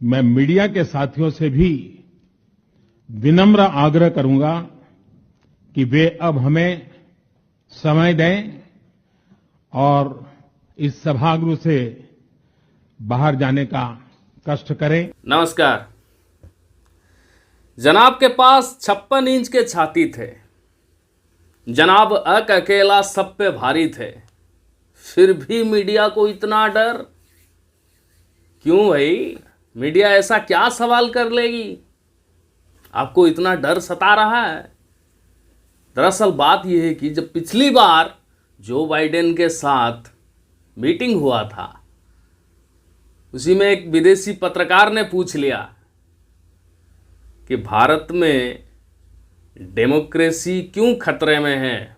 मैं मीडिया के साथियों से भी विनम्र आग्रह करूंगा कि वे अब हमें समय दें और इस सभागृह से बाहर जाने का कष्ट करें। नमस्कार। जनाब के पास 56 इंच के छाती थे। जनाब अकेला सब पे भारी थे। फिर भी मीडिया को इतना डर क्यों भाई? मीडिया ऐसा क्या सवाल कर लेगी? आपको इतना डर सता रहा है? दरअसल बात यह है कि जब पिछली बार जो बाइडेन के साथ मीटिंग हुआ था, उसी में एक विदेशी पत्रकार ने पूछ लिया कि भारत में डेमोक्रेसी क्यों खतरे में है।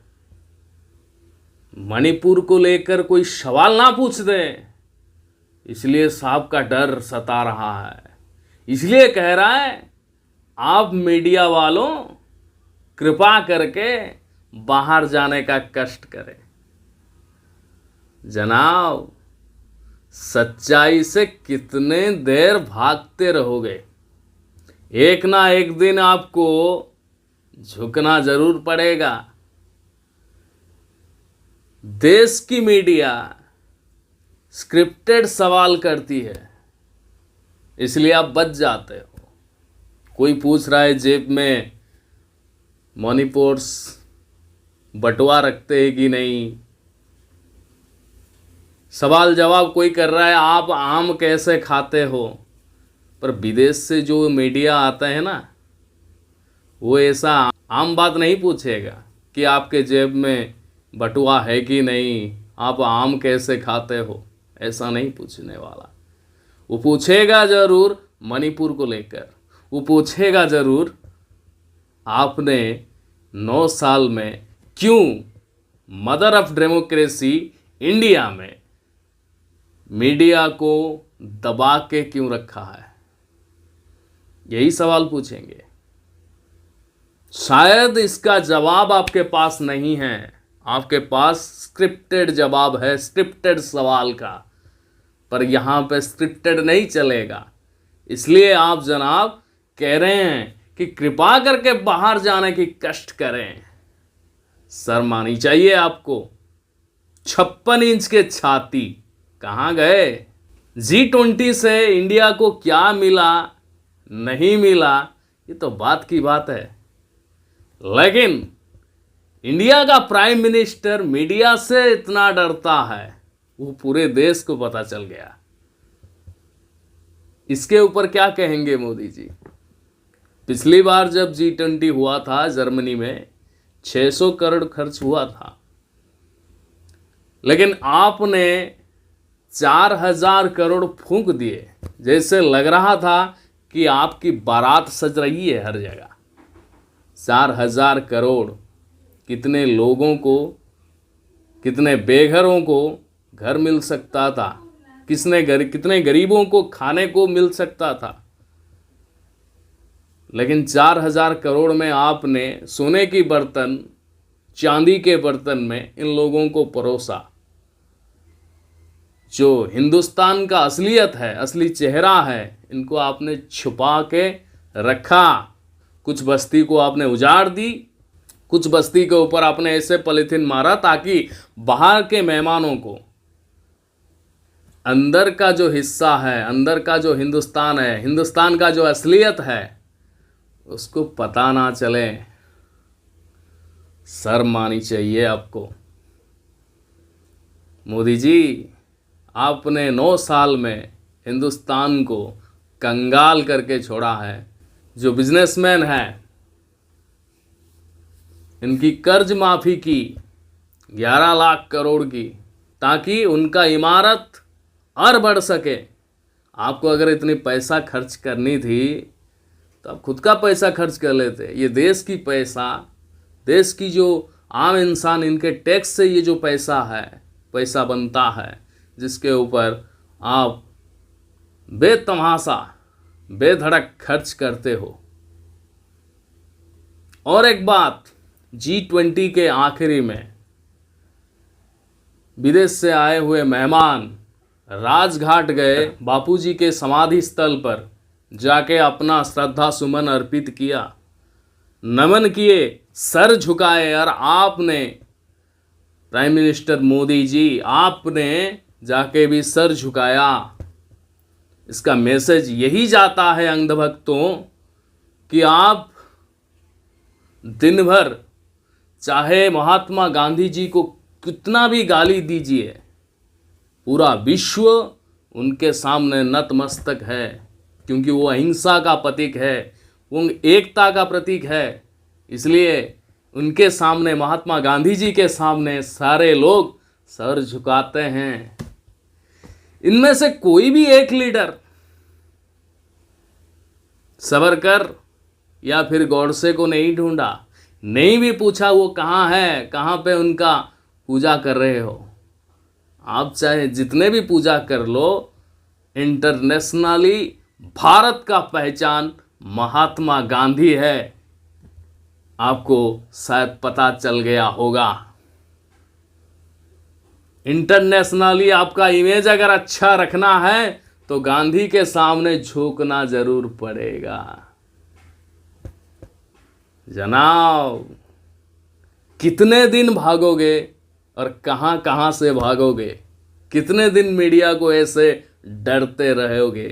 मणिपुर को लेकर कोई सवाल ना पूछ दे, इसलिए साहब का डर सता रहा है। इसलिए कह रहा है आप मीडिया वालों कृपा करके बाहर जाने का कष्ट करें। जनाब, सच्चाई से कितने देर भागते रहोगे? एक ना एक दिन आपको झुकना जरूर पड़ेगा। देश की मीडिया स्क्रिप्टेड सवाल करती है, इसलिए आप बच जाते हो। कोई पूछ रहा है जेब में मॉनिटर्स बटुआ रखते हैं कि नहीं, सवाल जवाब कोई कर रहा है आप आम कैसे खाते हो, पर विदेश से जो मीडिया आता है ना, वो ऐसा आम बात नहीं पूछेगा कि आपके जेब में बटुआ है कि नहीं, आप आम कैसे खाते हो, ऐसा नहीं पूछने वाला। वो पूछेगा जरूर मणिपुर को लेकर, वो पूछेगा जरूर आपने 9 साल में क्यों मदर ऑफ डेमोक्रेसी इंडिया में मीडिया को दबा के क्यों रखा है। यही सवाल पूछेंगे। शायद इसका जवाब आपके पास नहीं है, आपके पास स्क्रिप्टेड जवाब है, स्क्रिप्टेड सवाल का, पर यहां पे स्क्रिप्टेड नहीं चलेगा। इसलिए आप जनाब कह रहे हैं कि कृपा करके बाहर जाने की कष्ट करें। शर्म आनी चाहिए आपको। 56 इंच के छाती कहां गए? G20 से इंडिया को क्या मिला नहीं मिला, ये तो बात की बात है, लेकिन इंडिया का प्राइम मिनिस्टर मीडिया से इतना डरता है, वो पूरे देश को पता चल गया। इसके ऊपर क्या कहेंगे मोदी जी? पिछली बार जब G20 हुआ था जर्मनी में 600 करोड़ खर्च हुआ था, लेकिन आपने 4000 करोड़ फूंक दिए। जैसे लग रहा था कि आपकी बारात सज रही है हर जगह। 4000 करोड़ कितने लोगों को, कितने बेघरों को घर मिल सकता था, कितने गरीबों को खाने को मिल सकता था। लेकिन 4000 करोड़ में आपने सोने की बर्तन, चांदी के बर्तन में इन लोगों को परोसा। जो हिंदुस्तान का असलियत है, असली चेहरा है, इनको आपने छुपा के रखा। कुछ बस्ती को आपने उजाड़ दी, कुछ बस्ती के ऊपर आपने ऐसे पॉलीथिन मारा ताकि बाहर के मेहमानों को अंदर का जो हिस्सा है, अंदर का जो हिंदुस्तान है, हिंदुस्तान का जो असलियत है, उसको पता ना चले। शर्म आनी चाहिए आपको। मोदी जी, आपने 9 साल में हिंदुस्तान को कंगाल करके छोड़ा है। जो बिजनेसमैन हैं, इनकी कर्ज माफी की 11 लाख करोड़ की, ताकि उनका इमारत और बढ़ सके। आपको अगर इतनी पैसा खर्च करनी थी तो आप खुद का पैसा खर्च कर लेते। ये देश की पैसा, देश की जो आम इंसान, इनके टैक्स से ये जो पैसा है, पैसा बनता है, जिसके ऊपर आप बेतमाशा बेधड़क खर्च करते हो। और एक बात, G20 के आखिरी में विदेश से आए हुए मेहमान राजघाट गए, बापूजी के समाधि स्थल पर जाके अपना श्रद्धा सुमन अर्पित किया, नमन किए, सर झुकाए। और आपने प्राइम मिनिस्टर मोदी जी, आपने जाके भी सर झुकाया। इसका मैसेज यही जाता है अंधभक्तों कि आप दिन भर चाहे महात्मा गांधी जी को कितना भी गाली दीजिए, पूरा विश्व उनके सामने नतमस्तक है, क्योंकि वो अहिंसा का प्रतीक है, वो एकता का प्रतीक है। इसलिए उनके सामने, महात्मा गांधी जी के सामने सारे लोग सर झुकाते हैं। इनमें से कोई भी एक लीडर सावरकर या फिर गॉडसे को नहीं ढूंढा, नहीं भी पूछा वो कहाँ है, कहाँ पे उनका पूजा कर रहे हो। आप चाहे जितने भी पूजा कर लो, इंटरनेशनली भारत का पहचान महात्मा गांधी है। आपको शायद पता चल गया होगा। इंटरनेशनली आपका इमेज अगर अच्छा रखना है तो गांधी के सामने झुकना जरूर पड़ेगा। जनाब, कितने दिन भागोगे और कहां कहां से भागोगे? कितने दिन मीडिया को ऐसे डरते रहोगे?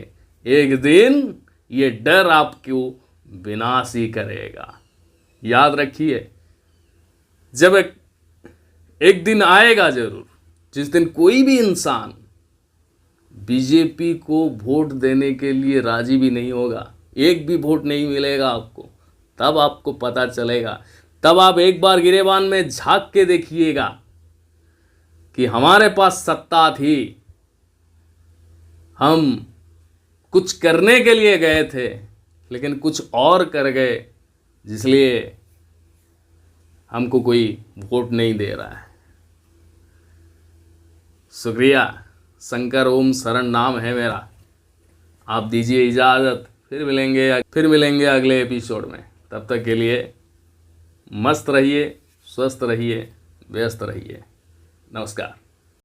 एक दिन ये डर आपको विनाश ही करेगा। याद रखिए, जब एक दिन आएगा जरूर, जिस दिन कोई भी इंसान बीजेपी को वोट देने के लिए राजी भी नहीं होगा, एक भी वोट नहीं मिलेगा आपको, तब आपको पता चलेगा। तब आप एक बार गिरेबान में झांक के देखिएगा कि हमारे पास सत्ता थी, हम कुछ करने के लिए गए थे लेकिन कुछ और कर गए, जिसलिए हमको कोई वोट नहीं दे रहा है। शुक्रिया। शंकर ओम शरण नाम है मेरा। आप दीजिए इजाज़त, फिर मिलेंगे अगले एपिसोड में। तब तक के लिए मस्त रहिए, स्वस्थ रहिए, व्यस्त रहिए। नमस्कार।